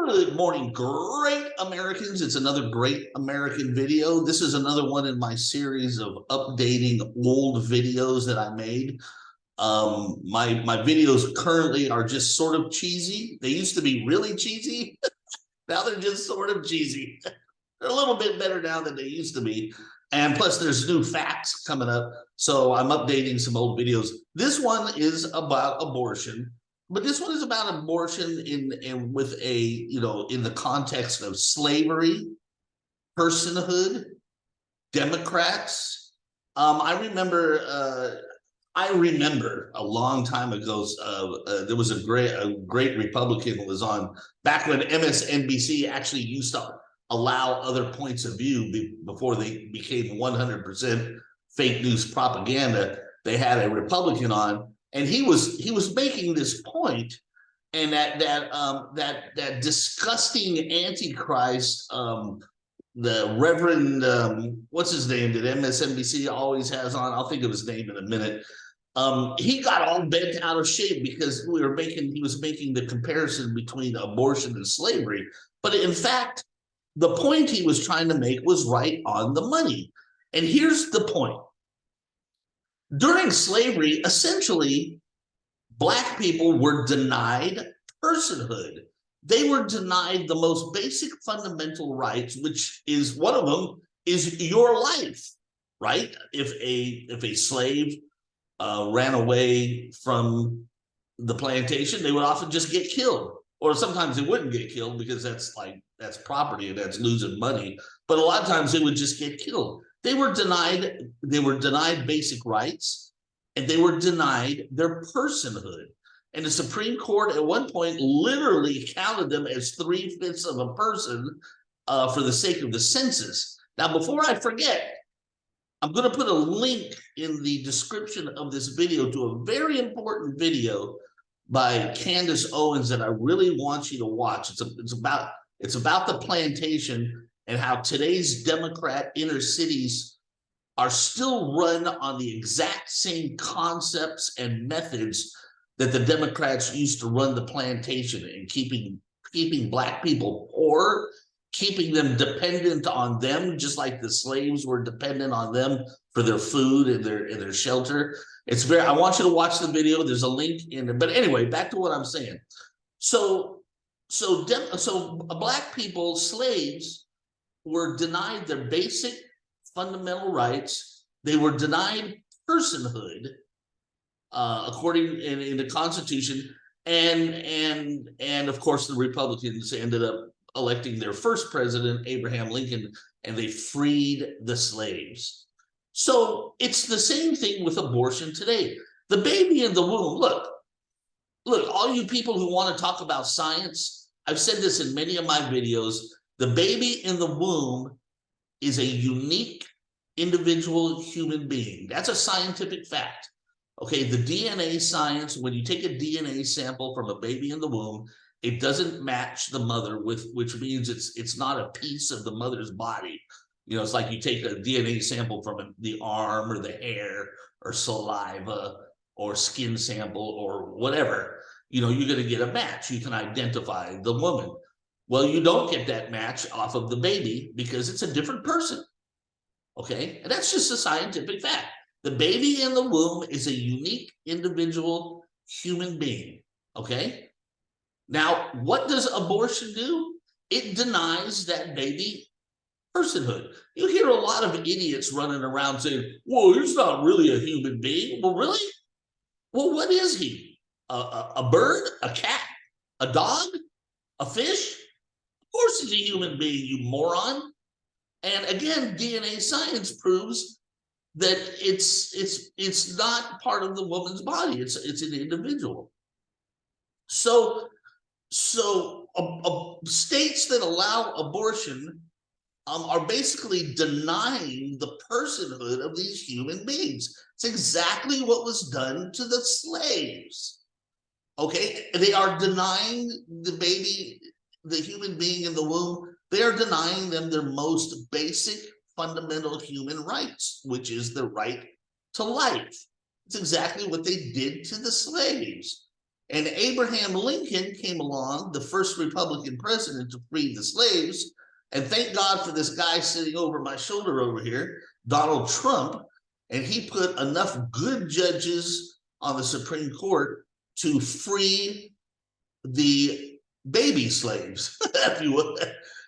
Good morning, great Americans. It's another great American video. This is another one in my series of updating old videos that I made. My videos currently are just sort of cheesy. They used to be really cheesy. Now they're just sort of cheesy. They're a little bit better now than they used to be. And plus there's new facts coming up. So I'm updating some old videos. This one is about abortion. But this one is about abortion in with a, in the context of slavery, personhood, Democrats. I remember a long time ago. There was a great Republican who was on back when MSNBC actually used to allow other points of view before they became 100% fake news propaganda. They had a Republican on. And he was making this point, and that disgusting Antichrist, the Reverend what's his name that MSNBC always has on. I'll think of his name in a minute. He got all bent out of shape because he was making the comparison between abortion and slavery. But in fact, the point he was trying to make was right on the money. And here's the point. During slavery, essentially, Black people were denied personhood. They were denied the most basic fundamental rights, which is one of them is your life, right? If a slave ran away from the plantation, they would often just get killed. Or sometimes they wouldn't get killed because that's property and that's losing money. But a lot of times they would just get killed. They were denied basic rights, and they were denied their personhood. And the Supreme Court at one point literally counted them as 3/5 of a person for the sake of the census. Now, before I forget, I'm going to put a link in the description of this video to a very important video by Candace Owens that I really want you to watch. It's about the plantation and how today's Democrat inner cities are still run on the exact same concepts and methods that the Democrats used to run the plantation, and keeping Black people poor, keeping them dependent on them, just like the slaves were dependent on them for their food and their shelter. I want you to watch the video. There's a link in there. But anyway, back to what I'm saying. So Black people, slaves, were denied their basic fundamental rights. They were denied personhood, according in the Constitution, and of course the Republicans ended up electing their first president, Abraham Lincoln, and they freed the slaves. So it's the same thing with abortion today. The baby in the womb. Look, all you people who want to talk about science, I've said this in many of my videos. The baby in the womb is a unique individual human being. That's a scientific fact. Okay, the DNA science, when you take a DNA sample from a baby in the womb, it doesn't match the mother, which means it's not a piece of the mother's body. It's like you take a DNA sample from the arm or the hair or saliva or skin sample or whatever. You're going to get a match. You can identify the woman. Well, you don't get that match off of the baby because it's a different person. Okay, and that's just a scientific fact. The baby in the womb is a unique individual human being. Okay, now what does abortion do? It denies that baby personhood. You hear a lot of idiots running around saying, "Well, he's not really a human being." Well, really? Well, what is he? A bird? A cat? A dog? A fish? Of course he's a human being, you moron. And again, DNA science proves that it's not part of the woman's body. It's an individual. So states that allow abortion are basically denying the personhood of these human beings. It's exactly what was done to the slaves. Okay, they are denying the baby, the human being in the womb. They are denying them their most basic fundamental human rights, which is the right to life. It's exactly what they did to the slaves. And Abraham Lincoln came along, the first Republican president to free the slaves. And thank God for this guy sitting over my shoulder over here, Donald Trump. And he put enough good judges on the Supreme Court to free the baby slaves, if you will,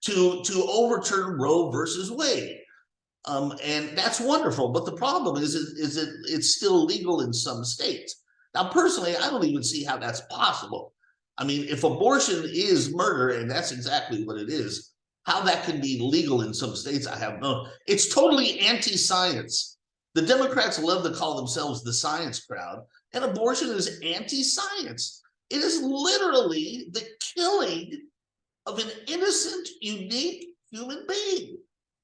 to overturn Roe versus Wade. And that's wonderful. But the problem is it's still legal in some states. Now, personally, I don't even see how that's possible. I mean, if abortion is murder, and that's exactly what it is, how that can be legal in some states, I have no. It's totally anti-science. The Democrats love to call themselves the science crowd, and abortion is anti-science. It is literally the killing of an innocent, unique human being.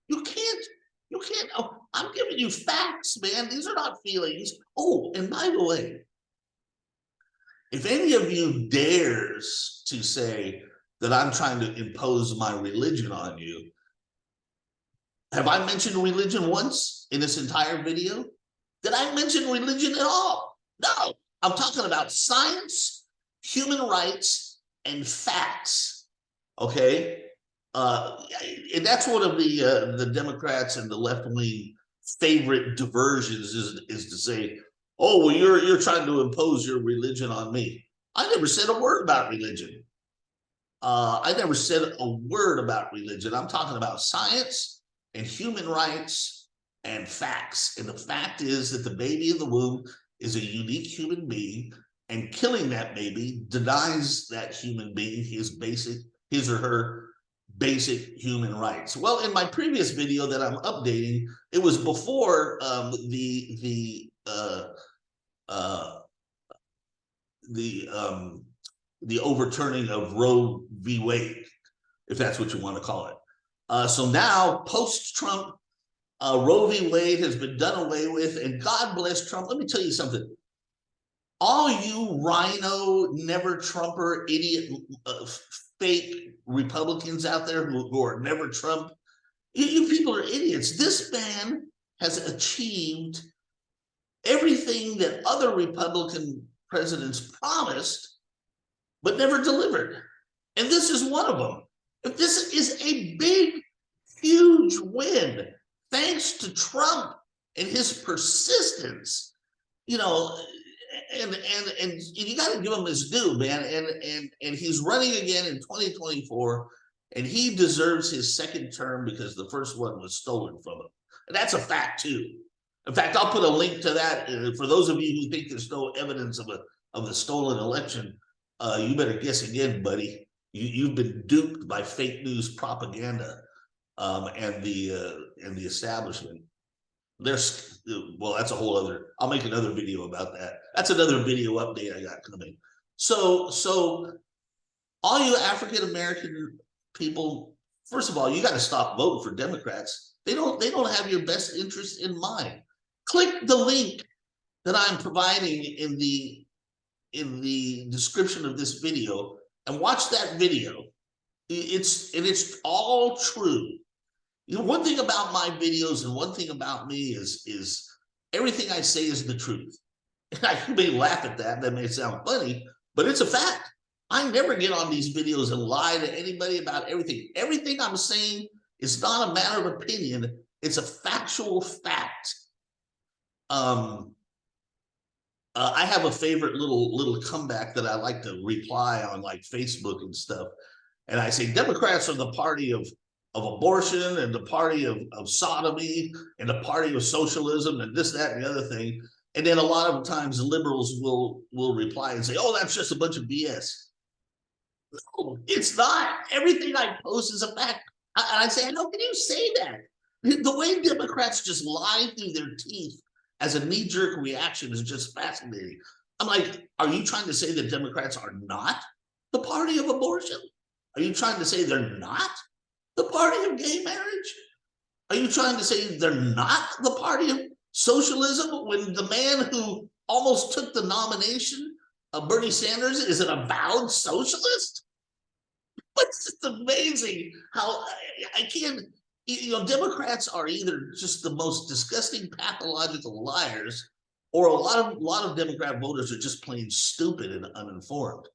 You can't, oh, I'm giving you facts, man. These are not feelings. Oh, and by the way, if any of you dares to say that I'm trying to impose my religion on you, have I mentioned religion once in this entire video? Did I mention religion at all? No, I'm talking about science, human rights, and facts. Okay, and that's one of the Democrats and the left wing favorite diversions is to say, "Oh, well, you're trying to impose your religion on me." I never said a word about religion. I never said a word about religion. I'm talking about science and human rights and facts. And the fact is that the baby in the womb is a unique human being, and killing that baby denies that human being his or her basic human rights. Well, in my previous video that I'm updating, it was before the overturning of Roe v. Wade, if that's what you want to call it. So now, post-Trump, Roe v. Wade has been done away with, and God bless Trump. Let me tell you something. All you rhino, never Trumper, idiot, fake Republicans out there who are never Trump, you people are idiots. This man has achieved everything that other Republican presidents promised, but never delivered. And this is one of them. If this is a big, huge win, thanks to Trump and his persistence, you know, and you got to give him his due, man. And he's running again in 2024, and he deserves his second term because the first one was stolen from him. And that's a fact too. In fact, I'll put a link to that for those of you who think there's no evidence of the stolen election. You better guess again, buddy. You've been duped by fake news propaganda and the establishment. There's, well, that's a whole other. I'll make another video about that. That's another video update I got coming. So all you African American people, first of all, you got to stop voting for Democrats. They don't have your best interest in mind. Click the link that I'm providing in the description of this video and watch that video. It's all true. You know, one thing about my videos and one thing about me is everything I say is the truth. You may laugh at that. That may sound funny, but it's a fact. I never get on these videos and lie to anybody about everything. Everything I'm saying is not a matter of opinion. It's a factual fact. I have a favorite little comeback that I like to reply on, like Facebook and stuff. And I say, Democrats are the party of abortion and the party of sodomy and the party of socialism and this, that, and the other thing. And then a lot of times liberals will reply and say, oh, that's just a bunch of BS. No, it's not. Everything I post is a fact. And I say, how can you say that? The way Democrats just lie through their teeth as a knee-jerk reaction is just fascinating. I'm like, are you trying to say that Democrats are not the party of abortion? Are you trying to say they're not the party of gay marriage? Are you trying to say they're not the party of socialism when the man who almost took the nomination, Bernie Sanders, is an avowed socialist? It's just amazing how I can't, you know, Democrats are either just the most disgusting pathological liars, or a lot of Democrat voters are just plain stupid and uninformed.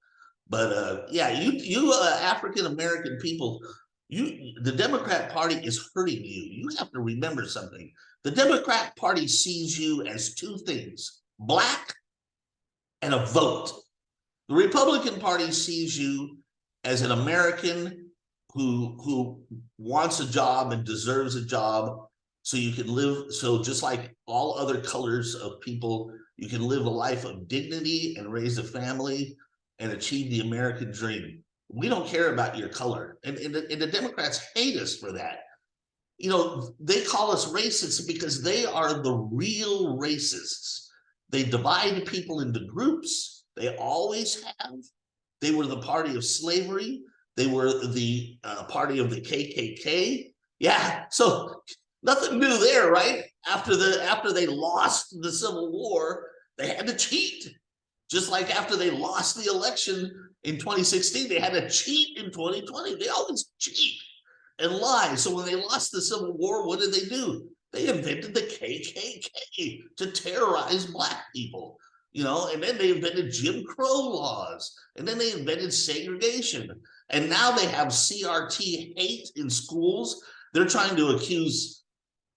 But yeah, you African American people, the Democrat Party is hurting you. You have to remember something. The Democrat Party sees you as two things: black and a vote. The Republican Party sees you as an American who wants a job and deserves a job, so you can live. So just like all other colors of people, you can live a life of dignity and raise a family and achieve the American dream. We don't care about your color, and the Democrats hate us for that. You know, they call us racists because they are the real racists. They divide people into groups. They always have. They were the party of slavery. They were the party of the KKK. Yeah, so nothing new there, right? After they lost the Civil War, they had to cheat. Just like after they lost the election in 2016, they had to cheat in 2020. They always cheat and lie. So when they lost the Civil War, what did they do? They invented the KKK to terrorize black people, you know, and then they invented Jim Crow laws, and then they invented segregation. And now they have CRT hate in schools. They're trying to accuse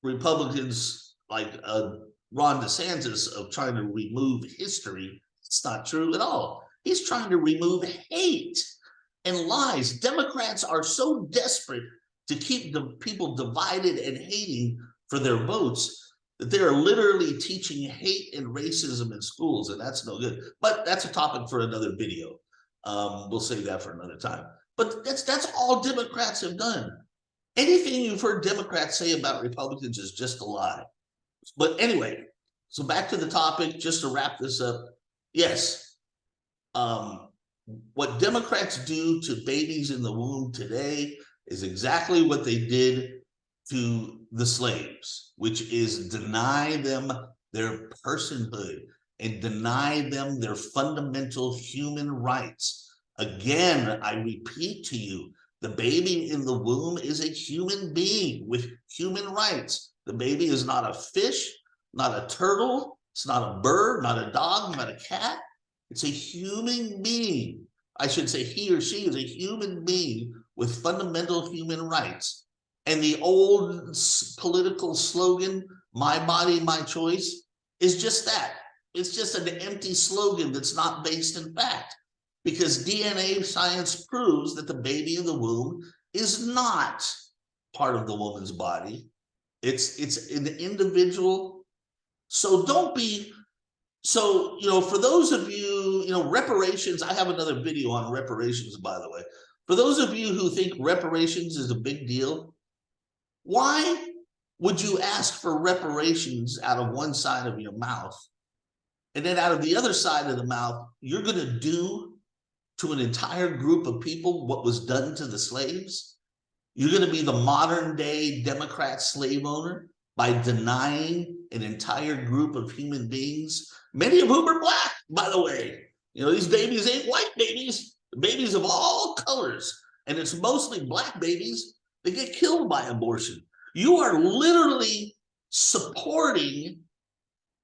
Republicans like Ron DeSantis of trying to remove history. It's not true at all. He's trying to remove hate and lies. Democrats are so desperate to keep the people divided and hating for their votes that they are literally teaching hate and racism in schools, and that's no good. But that's a topic for another video. We'll save that for another time. But that's all Democrats have done. Anything you've heard Democrats say about Republicans is just a lie. But anyway, so back to the topic, just to wrap this up. Yes, what Democrats do to babies in the womb today is exactly what they did to the slaves, which is deny them their personhood and deny them their fundamental human rights. Again, I repeat to you, the baby in the womb is a human being with human rights. The baby is not a fish, not a turtle, it's not a bird, not a dog, not a cat. It's a human being. I should say he or she is a human being with fundamental human rights. And the old political slogan, my body, my choice, is just that. It's just an empty slogan that's not based in fact, because DNA science proves that the baby in the womb is not part of the woman's body. It's an individual. So don't be, so, you know, for those of you, you know, reparations, I have another video on reparations, by the way. For those of you who think reparations is a big deal, why would you ask for reparations out of one side of your mouth, and then out of the other side of the mouth, you're going to do to an entire group of people what was done to the slaves? You're going to be the modern day Democrat slave owner by denying an entire group of human beings, many of whom are black, by the way. You know, these babies ain't white babies, babies of all colors. And it's mostly black babies that get killed by abortion. You are literally supporting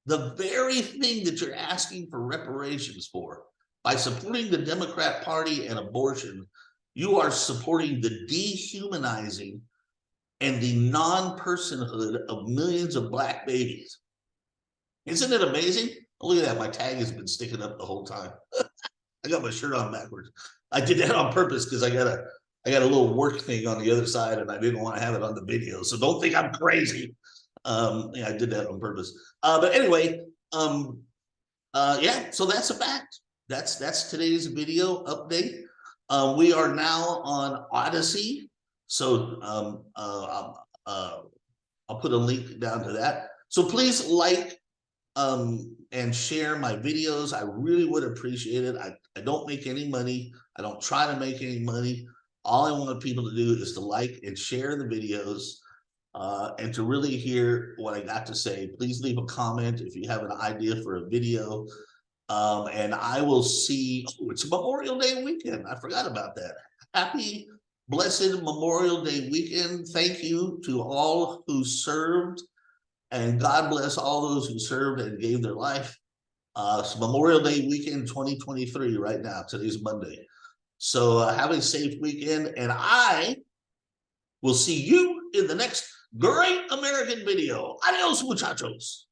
the very thing that you're asking for reparations for. By supporting the Democrat Party and abortion, you are supporting the dehumanizing and the non-personhood of millions of black babies. Isn't it amazing? Oh, look at that, my tag has been sticking up the whole time. I got my shirt on backwards. I did that on purpose because I got a little work thing on the other side and I didn't want to have it on the video. So don't think I'm crazy. Yeah, I did that on purpose. But anyway, yeah, so that's a fact. That's today's video update. We are now on Odyssey. So I'll put a link down to that. So please like and share my videos. I really would appreciate it. I don't make any money. I don't try to make any money. All I want people to do is to like and share the videos, and to really hear what I got to say. Please leave a comment if you have an idea for a video. And I will see, oh, it's Memorial Day weekend. I forgot about that. Happy, blessed Memorial Day weekend. Thank you to all who served And God bless all those who served and gave their life. It's Memorial Day weekend 2023 right now. Today's Monday. So have a safe weekend, and I will see you in the next Great American video. Adios, muchachos.